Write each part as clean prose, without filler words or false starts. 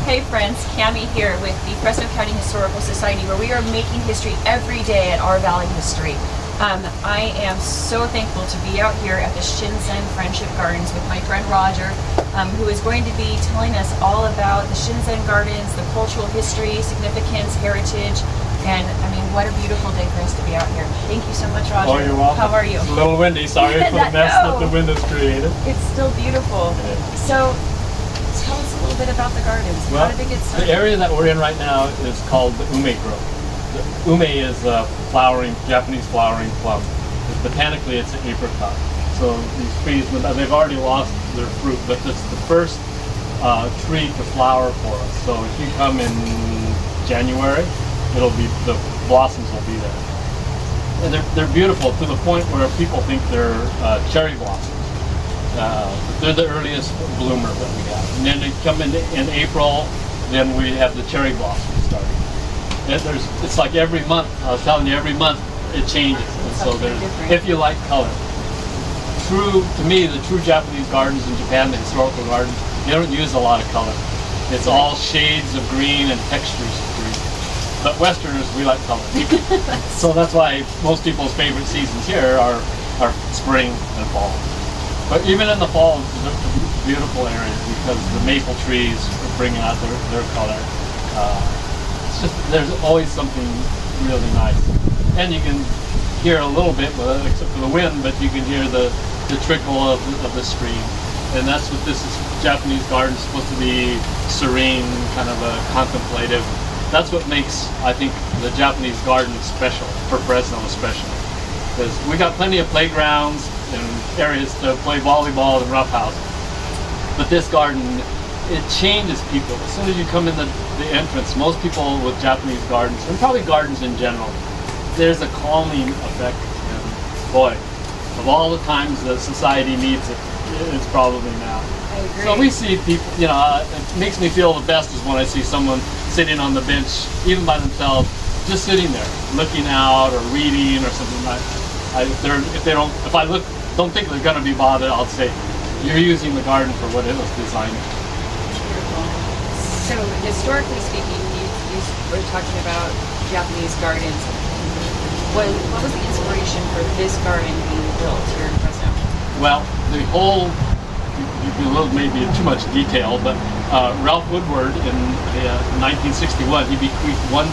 Hey friends, Cami here with the Fresno County Historical Society, where we are making history every day at our Valley History. I am so thankful to be out here at the Shinzen Friendship Gardens with my friend Roger, who is going to be telling us all about the Shinzen Gardens, the cultural history, significance, heritage, and I mean, what a beautiful day for us to be out here. Thank you so much, Roger. Oh, you're welcome. How are you? It's a little windy. Sorry for the mess that the wind has created. It's still beautiful. So, tell us a little bit about the gardens. Well, how did they get started? The area that we're in right now is called the ume grove. The ume is a Japanese flowering plum. Botanically, it's an apricot. So these trees, they've already lost their fruit, but it's the first tree to flower for us. So if you come in January, the blossoms will be there. And they're beautiful to the point where people think they're cherry blossoms. They're the earliest bloomer that we have. And then they come in April, then we have the cherry blossoms starting. And it's like every month, I was telling you, every month it changes. And so if you like color. To me, the true Japanese gardens in Japan, the historical gardens, they don't use a lot of color. It's all shades of green and textures of green. But Westerners, we like color. So that's why most people's favorite seasons here are spring and fall. But even in the fall, it's a beautiful area because the maple trees are bringing out their color. It's just, there's always something really nice. And you can hear a little bit, except for the wind, but you can hear the trickle of the stream. And that's what this is. Japanese garden is supposed to be serene, kind of a contemplative. That's what makes, I think, the Japanese garden special, for Fresno especially. Because we got plenty of playgrounds and areas to play volleyball and roughhouse. But this garden, it changes people. As soon as you come in the entrance, most people with Japanese gardens, and probably gardens in general, there's a calming effect. And boy, of all the times that society needs it, it's probably now. I agree. So we see people, it makes me feel the best is when I see someone sitting on the bench, even by themselves, just sitting there, looking out or reading or something like that. If I don't think they're going to be bothered, I'll say, you're using the garden for what it was designed for. So historically speaking, you were talking about Japanese gardens. What was the inspiration for this garden being built here in Fresno? Well, the whole, maybe too much detail, but Ralph Woodward in 1961, he bequeathed $1.6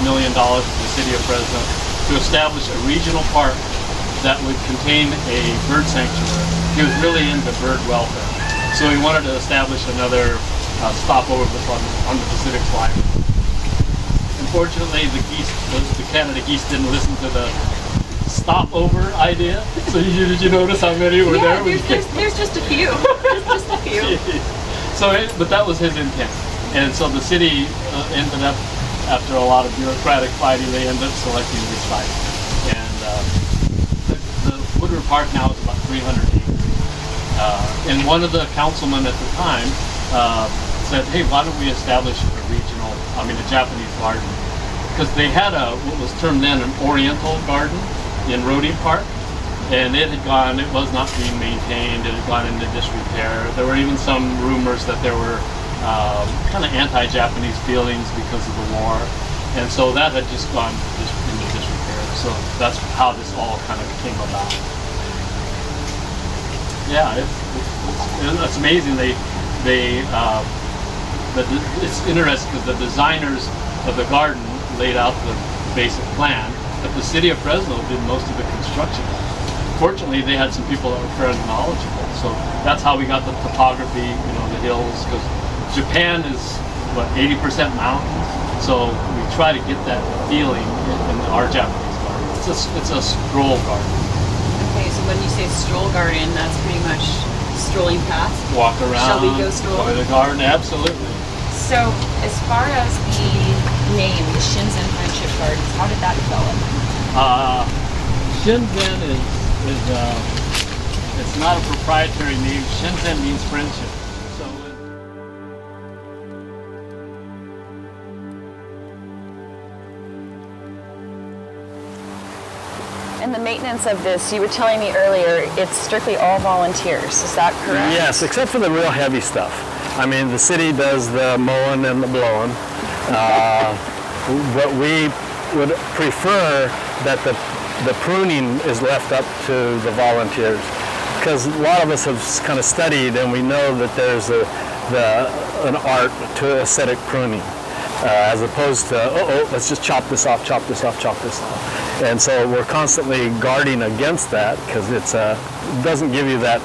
million to the city of Fresno to establish a regional park that would contain a bird sanctuary. He was really into bird welfare. So he wanted to establish another stopover on the Pacific climate. Unfortunately, the Canada geese didn't listen to the stopover idea. So did you notice how many were there? There's just a few. Just a few. But that was his intent. And so the city ended up, after a lot of bureaucratic fighting, they ended up selecting this site. And the Woodward Park now is about 300 acres. And one of the councilmen at the time said, hey, why don't we establish a Japanese garden? Because they had what was termed then an Oriental garden in Rhodey Park. And it was not being maintained, it had gone into disrepair. There were even some rumors that there were kind of anti-Japanese feelings because of the war. And so that had just gone into disrepair. So that's how this all kind of came about. Yeah, it's amazing. It's interesting because the designers of the garden laid out the basic plan, but the city of Fresno did most of the construction. Fortunately, they had some people that were fairly knowledgeable, so that's how we got the topography, the hills, because Japan is, 80% mountains, so we try to get that feeling in our Japanese garden. It's a stroll garden. Okay, so when you say stroll garden, that's pretty much strolling past? Walk around. Shall we go stroll? Go to the garden, absolutely. So, as far as the name, the Shinzen Friendship Gardens, how did that develop? Shinzen it's not a proprietary name. Shinzen means friendship. And the maintenance of this, you were telling me earlier, it's strictly all volunteers. Is that correct? Yes, except for the real heavy stuff. I mean, the city does the mowing and the blowing, but we would prefer that the pruning is left up to the volunteers, because a lot of us have kind of studied and we know that there's an art to aesthetic pruning, as opposed to, let's just chop this off, chop this off, chop this off. And so we're constantly guarding against that, because it doesn't give you that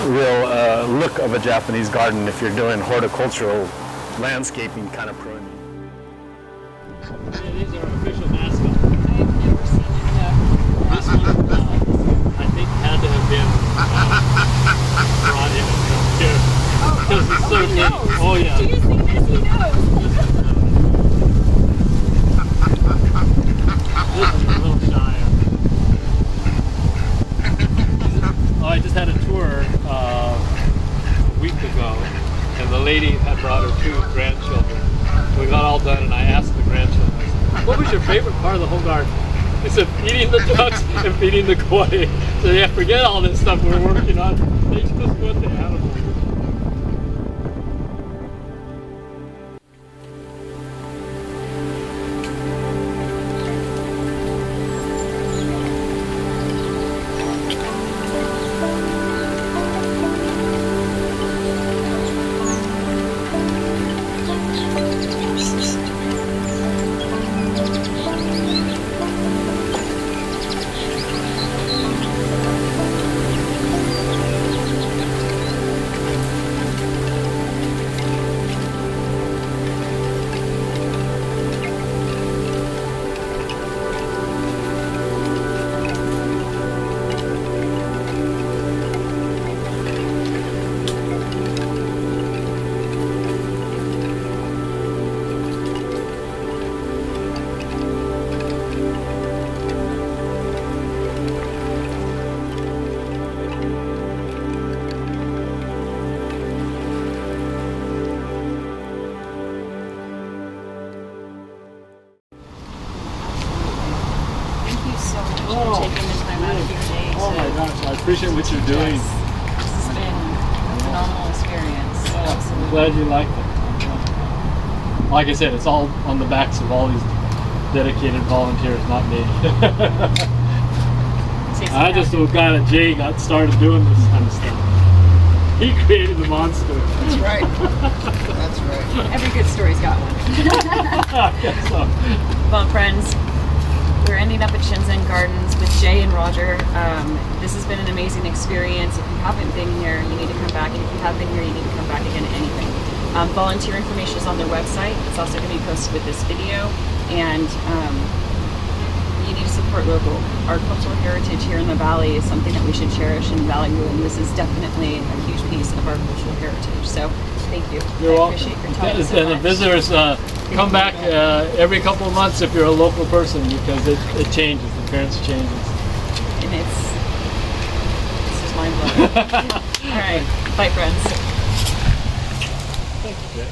real look of a Japanese garden if you're doing horticultural landscaping kind of pruning. Yeah, these are official mascots. I've never seen it. This one, I think, had to have been brought in here. Because it's so he big. knows. Oh, yeah. Do you see this? He knows. This is a little shy. Oh, I just had a tour a week ago, and the lady had brought her 2 grandchildren. We got all done, and I asked the grandchildren, I said, what was your favorite part of the whole garden? They said, feeding the ducks and feeding the koi. So yeah, forget all this stuff we're working on. They just put the animals. Taking the time out of your day Oh to, my gosh, I appreciate what you're doing. Yes. This has been a phenomenal experience. I'm Absolutely. glad you liked it. Like I said, it's all on the backs of all these dedicated volunteers, not me. I just was glad that Jay got started doing this kind of stuff. He created the monster. That's right. That's right. Every good story's got one. I guess so. Well, friends, we're ending up at Shinzen Gardens with Jay and Roger. This has been an amazing experience. If you haven't been here, you need to come back. And if you have been here, you need to come back again anything. Volunteer information is on their website. It's also going to be posted with this video. And you need to support local. Our cultural heritage here in the Valley is something that we should cherish and value. And this is definitely a huge piece of our cultural heritage. So thank you. You're I welcome. appreciate your time so And the much. visitors come back every couple of months if you're a local person, because it changes. The appearance changes. And it's just mind blowing. All right, bye, friends. Thank you, Jay.